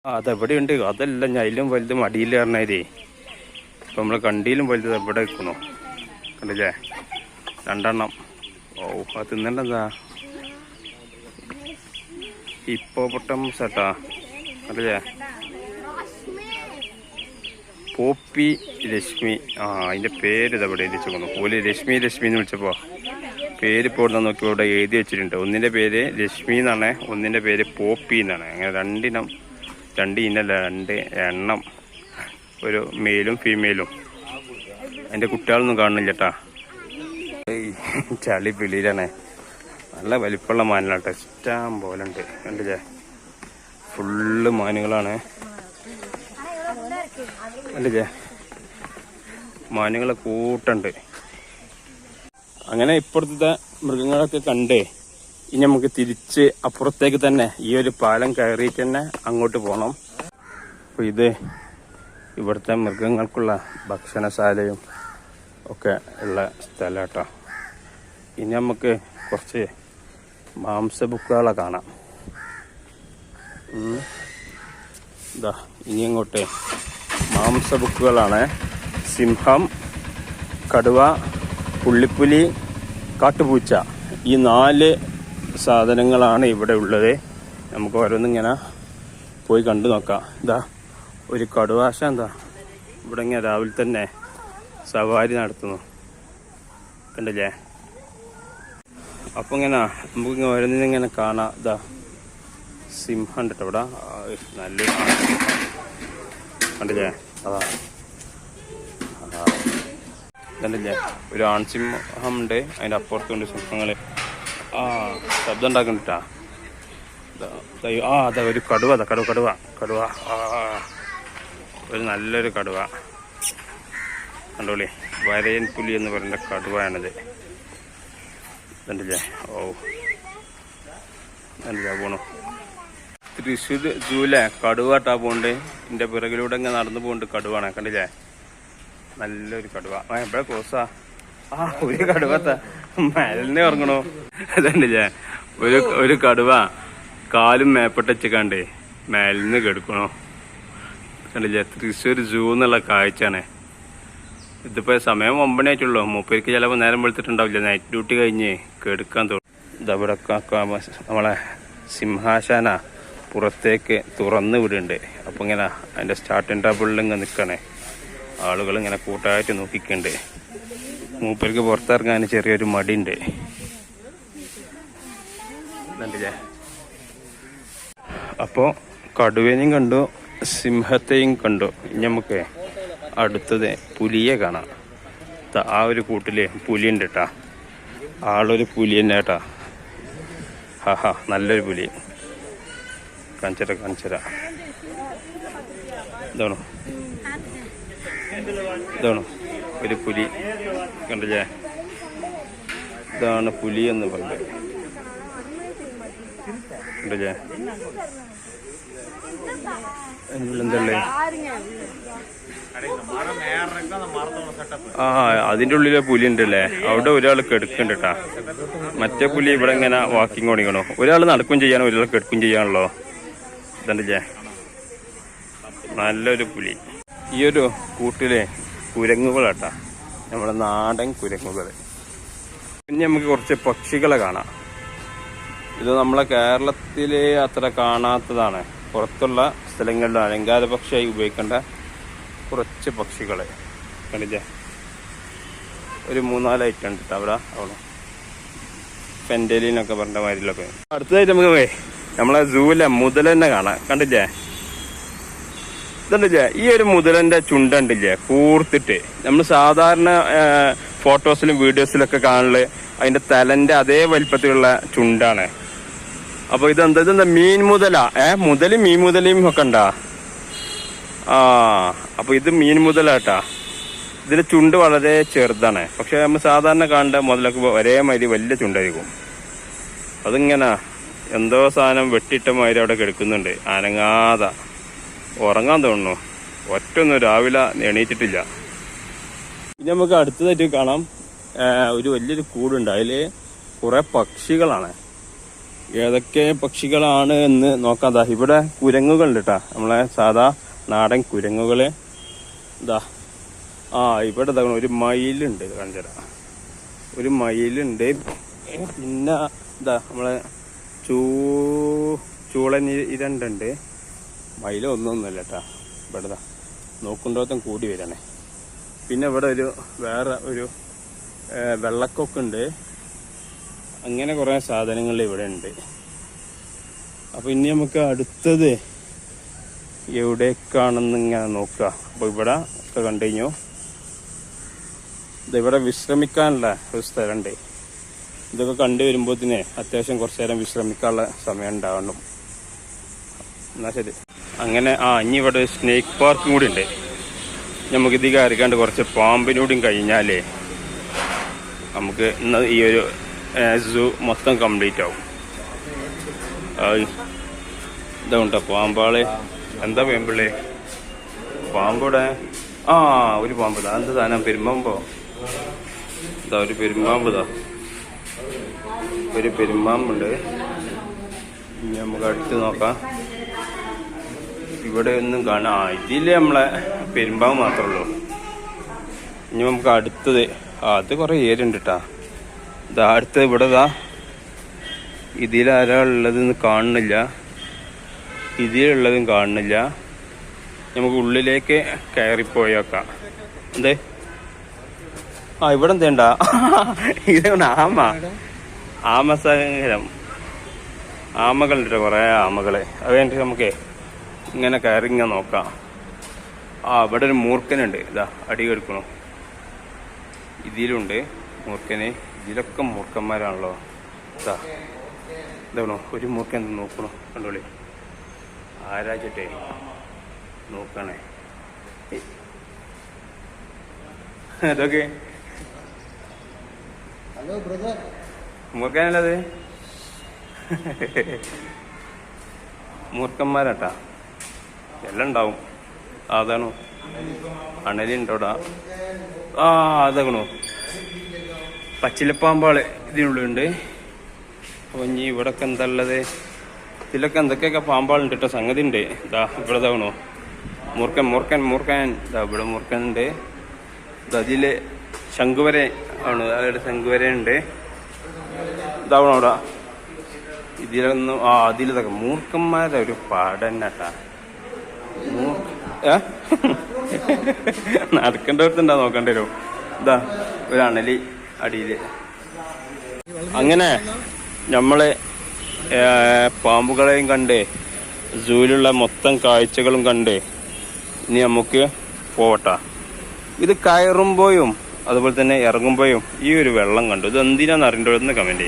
അതെവിടെ ഉണ്ട്. അതല്ല ഞാൻ അതിലും വലുത് മടിയിൽ പറഞ്ഞാലേ ഇപ്പം നമ്മൾ കണ്ടിയിലും വലുത് എവിടെ വെക്കണോ കണ്ടില്ലേ? 2 എണ്ണം. ഓ അത് തിന്നണ്ടെന്താ ഹിപ്പോപ്പൊട്ടമസ് കേട്ടാ കണ്ടില്ലേ? പോപ്പി രശ്മി. അതിൻ്റെ പേര് ഇതെവിടെ എഴുതി വെച്ചേക്കുന്നു. ഓല് രശ്മി എന്ന് വിളിച്ചപ്പോൾ പേര് ഇപ്പോൾ ഇവിടെ നോക്കി ഇവിടെ എഴുതി വെച്ചിട്ടുണ്ട്. ഒന്നിൻ്റെ പേര് രശ്മി എന്നാണ്, ഒന്നിൻ്റെ പേര് പോപ്പി എന്നാണ്. അങ്ങനെ 2 ഇനല്ല 2 എണ്ണം, ഒരു മെയിലും ഫീമെയിലും. അതിൻ്റെ കുട്ടികളൊന്നും കാണുന്നില്ല കേട്ടാ. ചളി പിളിയിലാണ്. നല്ല വലിപ്പമുള്ള മാനുകളാട്ടോ, ഇഷ്ടം പോലെ ഉണ്ട്. കണ്ടില്ലേ? ഫുള്ള് മാനുകളാണ്. കണ്ടില്ലേ? മാനുകളെ കൂട്ടുണ്ട്. അങ്ങനെ ഇപ്പുറത്തെ മൃഗങ്ങളൊക്കെ കണ്ടേ ഇനി നമുക്ക് തിരിച്ച് അപ്പുറത്തേക്ക് തന്നെ ഈ ഒരു പാലം കയറിയിട്ട് തന്നെ അങ്ങോട്ട് പോകണം. അപ്പോൾ ഇത് ഇവിടുത്തെ മൃഗങ്ങൾക്കുള്ള ഭക്ഷണശാലയും ഒക്കെ ഉള്ള സ്ഥലം കേട്ടോ. ഇനി നമുക്ക് കുറച്ച് മാംസബുക്കുകളെ കാണാം. ഇതാ ഇനി അങ്ങോട്ട് മാംസബുക്കുകളാണ്. സിംഹം, കടുവ, പുള്ളിപ്പുലി, കാട്ടുപൂച്ച, ഈ 4 സാധനങ്ങളാണ് ഇവിടെ ഉള്ളത്. നമുക്ക് ഓരോന്നിങ്ങനെ പോയി കണ്ടു നോക്കാം. ഇതാ ഒരു കടുവാശ എന്താ ഇവിടെ ഇങ്ങനെ രാവിലെ തന്നെ സവാരി നടത്തുന്നു കണ്ടില്ലേ? അപ്പം ഇങ്ങനെ നമുക്ക് ഓരോന്നിങ്ങനെ കാണാം. ഇതാ സിംഹം ഉണ്ട് ഇവിടെ, നല്ല കണ്ടില്ലേ? അതാ കണ്ടില്ലേ? ഒരു ആൺസിംഹം ഉണ്ട്, അതിൻ്റെ അപ്പുറത്തുണ്ട് സിംഹങ്ങൾ. ശബ്ദം ഉണ്ടാക്കുന്നുണ്ടാ. അതാ ഒരു കടുവ. കടുവ ഒരു നല്ലൊരു കടുവ കണ്ടോളി. വരയൻ പുലി എന്ന് പറയുന്ന കടുവയാണിത്. കണ്ടില്ലേ? കണ്ടില്ലേ പോണു. തൃശ്ശൂർ സൂല്ലേ കടുവാട്ടാ പോണ്ട്. എൻ്റെ പിറകിലൂടെ ഇങ്ങനെ നടന്നു പോണ്ട് കടുവാണ്. കണ്ടില്ലേ? നല്ലൊരു കടുവ. എവിടെ കോസാ? ഒരു കടുവ മലന്ന് ഇറങ്ങണോ? അതല്ലേ ഒരു കടുവ കാലും മേപ്പെട്ടക്കാണ്ട് മേലിന്ന് കെടുക്കണോ? കണ്ടില്ലേ? തൃശ്ശൂർ സൂ എന്നുള്ള കാഴ്ചയാണ്. ഇതിപ്പോ സമയം 9 മണി ആയിട്ടുള്ളൂ. മൂപ്പർക്ക് ചിലപ്പോൾ നേരം വെളുത്തിട്ടുണ്ടാവില്ല. നൈറ്റ് ഡ്യൂട്ടി കഴിഞ്ഞ് കെടുക്കാൻ തോന്നും. ഇതവിടെ നമ്മളെ സിംഹാസന പുറത്തേക്ക് തുറന്ന് വിടുന്നുണ്ട്. അപ്പം ഇങ്ങനെ അതിൻ്റെ സ്റ്റാർട്ടിങ് ട്രബിളിൽ ഇങ്ങനെ നിൽക്കണേ. ആളുകൾ ഇങ്ങനെ കൂട്ടായിട്ട് നോക്കിക്കണ്ട്. മൂപ്പർക്ക് പുറത്തിറങ്ങാൻ ചെറിയൊരു മടിയുണ്ട്. കണ്ടില്ലേ? അപ്പോൾ കടുവേനെയും കണ്ടു, സിംഹത്തെയും കണ്ടു. ഇനി നമുക്ക് അടുത്തത് പുലിയെ കാണാം. ആ ഒരു കൂട്ടില് പുലിയുണ്ട് കേട്ടാ. ആളൊരു പുലി തന്നെ കേട്ടാ. നല്ലൊരു പുലി. കാണിച്ചര ഇതാണോ ഒരു പുലി കണ്ടില്ലേ? ഇതാണ് പുലി എന്ന് പറഞ്ഞത്. കണ്ടില്ലേ? എന്തല്ലേ? അതിൻ്റെ ഉള്ളിലെ പുലി ഉണ്ടല്ലേ, അവിടെ ഒരാൾ കെടുക്കുന്നുണ്ട് കേട്ടാ. മറ്റേ പുലി ഇവിടെ ഇങ്ങനെ വാക്കിങ് ഓടിക്കണോ. ഒരാൾ നടക്കും ചെയ്യാനോ ഒരാൾ കെടുക്കും ചെയ്യാണല്ലോ. ഇതല്ലേ നല്ലൊരു പുലി. ഈ ഒരു കൂട്ടിലെ കുരങ്ങുകളാട്ടാ, നമ്മുടെ നാടൻ കുരങ്ങുകൾ. പിന്നെ നമുക്ക് കുറച്ച് പക്ഷികളെ കാണാം. ഇത് നമ്മളെ കേരളത്തിലെ അത്ര കാണാത്തതാണ്. പുറത്തുള്ള സ്ഥലങ്ങളിൽ അലങ്കാര പക്ഷിയായി ഉപയോഗിക്കേണ്ട കുറച്ച് പക്ഷികളെ കണ്ടില്ലേ? ഒരു 3-4 ഐറ്റം ഉണ്ട് അവിടെ. പെൻഡലിനൊക്കെ പറഞ്ഞ മാതിരിലൊക്കെ. അടുത്തതായിട്ട് നമുക്ക് നമ്മളെ സൂവിലെ മുതലെന്നെ കാണാം. കണ്ടില്ലേ? ഇതുണ്ടല്ലേ? ഈ ഒരു മുതലന്റെ ചുണ്ടുണ്ടില്ലേ കൂർത്തിട്ട്. നമ്മൾ സാധാരണ ഫോട്ടോസിലും വീഡിയോസിലൊക്കെ കാണല് അതിന്റെ തലന്റെ അതേ വലിപ്പത്തിലുള്ള ചുണ്ടാണ്. അപ്പൊ ഇതെന്താ മീൻ മുതലാ? മുതലും മീൻ മുതലയും ഒക്കെ ഉണ്ടാ. അപ്പൊ ഇത് മീൻ മുതലാട്ടാ. ഇതിന്റെ ചുണ്ട് വളരെ ചെറുതാണ്. പക്ഷെ നമ്മൾ സാധാരണ കാണേണ്ട മുതലൊക്കെ ഒരേ മാതിരി വലിയ ചുണ്ടായിരിക്കും. അതിങ്ങനെ എന്തോ സാധനം വെട്ടിയിട്ട മാതിരി അവിടെ കിടക്കുന്നുണ്ട് അനങ്ങാതെ. ഉറങ്ങാൻ തോന്നുന്നു. ഒറ്റൊന്നും രാവിലെ എണീറ്റിട്ടില്ല. ഇനി നമുക്ക് അടുത്തതായിട്ട് കാണാം ഒരു വലിയൊരു കൂടുണ്ട്. അതിൽ കുറെ പക്ഷികളാണ്. ഏതൊക്കെ പക്ഷികളാണ് എന്ന് നോക്കാതാ. ഇവിടെ കുരങ്ങുകളുണ്ട് കേട്ടാ, നമ്മളെ സാധാ നാടൻ കുരങ്ങുകള്. ഇതാ ഇവിടെ ഒരു മയിലുണ്ട്, കാണിച്ചരാ. ഒരു മയിലുണ്ട്. പിന്നെ ഇതാ നമ്മളെ ചൂളൻ ഇരണ്ടുണ്ട്. മയില ഒന്നൊന്നുമല്ല കേട്ടാ. ഇവിടെ നോക്കുമ്പോഴത്തും കൂടി വരണേ. പിന്നെ ഇവിടെ വേറെ ഒരു വെള്ളക്കൊക്കുണ്ട്. അങ്ങനെ കുറെ സാധനങ്ങൾ ഇവിടെ ഉണ്ട്. അപ്പൊ ഇനി നമുക്ക് അടുത്തത് എവിടേക്കാണെന്ന് ഇങ്ങനെ നോക്കുക. അപ്പൊ ഇവിടെ ഒക്കെ കണ്ടു കഴിഞ്ഞു. ഇവിടെ വിശ്രമിക്കാനുള്ള ഒരു സ്ഥലമുണ്ട്. ഇതൊക്കെ കണ്ടു വരുമ്പോഴത്തേന് അത്യാവശ്യം കുറച്ചു നേരം വിശ്രമിക്കാനുള്ള സമയം ഉണ്ടാവണം. എന്നാ ശരി. അങ്ങനെ ഇനി ഇവിടെ സ്നേക്ക് പാർക്കും കൂടി ഉണ്ട്. നമുക്കിത് കയറിക്കാണ്ട് കുറച്ച് പാമ്പിനൂടെയും കഴിഞ്ഞാലേ നമുക്ക് ഇന്ന് ഈ ഒരു സൂ മൊത്തം കംപ്ലീറ്റ് ആവും. ഇതാ പാമ്പാള്. എന്താ പാമ്പിള്ളേ? പാമ്പോടെ ഒരു പാമ്പ്. എന്താ സാധനം? പെരുമ്പാമ്പോ? ഇതാ ഒരു പെരുമ്പാമ്പ്. ഒരു പെരുമ്പാമ്പുണ്ട്. ഇനി നമുക്ക് അടുത്ത് നോക്കാം. ഇവിടെ ഒന്നും കാണാം. ഇതില് നമ്മളെ പെരുമ്പാമ്പ് മാത്രമേ ഉള്ളൂ. ഇനി നമുക്ക് അടുത്തത് അത് കുറെ ഏരിയ ഉണ്ട് കേട്ടാ. അടുത്തത് ഇവിടെ ഇതിലാരാ ഉള്ളതെന്ന് കാണുന്നില്ല. ഇതിലുള്ളതും കാണുന്നില്ല. നമുക്ക് ഉള്ളിലേക്ക് കയറിപ്പോയേക്കാം. എന്തേ? ഇവിടെ എന്തേണ്ട? ഇതാണ് ആമസങ്കരം. ആമകളുണ്ട്, കുറെ ആമകള്. അത് കഴിഞ്ഞിട്ട് നമുക്ക് ഇങ്ങനെ കയറി ഇങ്ങനെ നോക്കാം. ഇവിടെ ഒരു മൂർഖനുണ്ട്. ഇതാ അടി കെടുക്കണു. ഇതിലുണ്ട് മൂർഖന്. ഇതിലൊക്കെ മൂർഖന്മാരാണല്ലോ. ഇതാണോ ഒരു മൂർഖൻ നോക്കണോ? കണ്ടോളി. ആരാച്ചിട്ടേ നോക്കണേ. അതൊക്കെ മൂർഖനല്ലത്, മൂർഖന്മാരാട്ടാ. എല്ലാം ഉണ്ടാവും. അതാണോ അണലുണ്ടോടാ? അതാകണോ പച്ചിലപ്പാമ്പാള് ഇതിനുള്ളിലുണ്ട്. അപ്പൊ ഇനി ഇവിടൊക്കെ എന്താ ഉള്ളത്? ഇതിലൊക്കെ എന്തൊക്കെയൊക്കെ പാമ്പാളുണ്ട് കേട്ടോ. സംഗതി ഉണ്ട്. ഇവിടെ ഇതാകണോ മൂർഖൻ. ഇവിടെ മൂർഖൻ ഉണ്ട്. അതില് ശംഖുവര ആണ്. അതായത് ശംഖുവര ഉണ്ട്. ഇതാവണോ അവിടെ? ഇതിലൊന്നും അതിലിതൊക്കെ മൂർഖന്മാരുടെ ഒരു പാടന്നട്ടാ. നടക്കേണ്ടടുത്തുണ്ടാ നോക്കേണ്ടി വരും. ഒരു അണലി അടിയില്. അങ്ങനെ നമ്മള് പാമ്പുകളെയും കണ്ട് സൂയിലുള്ള മൊത്തം കാഴ്ചകളും കണ്ട് ഇനി നമുക്ക് പോവട്ടാ. ഇത് കയറുമ്പോഴും അതുപോലെ തന്നെ ഇറങ്ങുമ്പോഴും ഈ ഒരു വെള്ളം കണ്ടു. ഇത് എന്തിനാന്ന് അറിയേണ്ടതെന്ന് കമന്റ് ചെയ്യാം.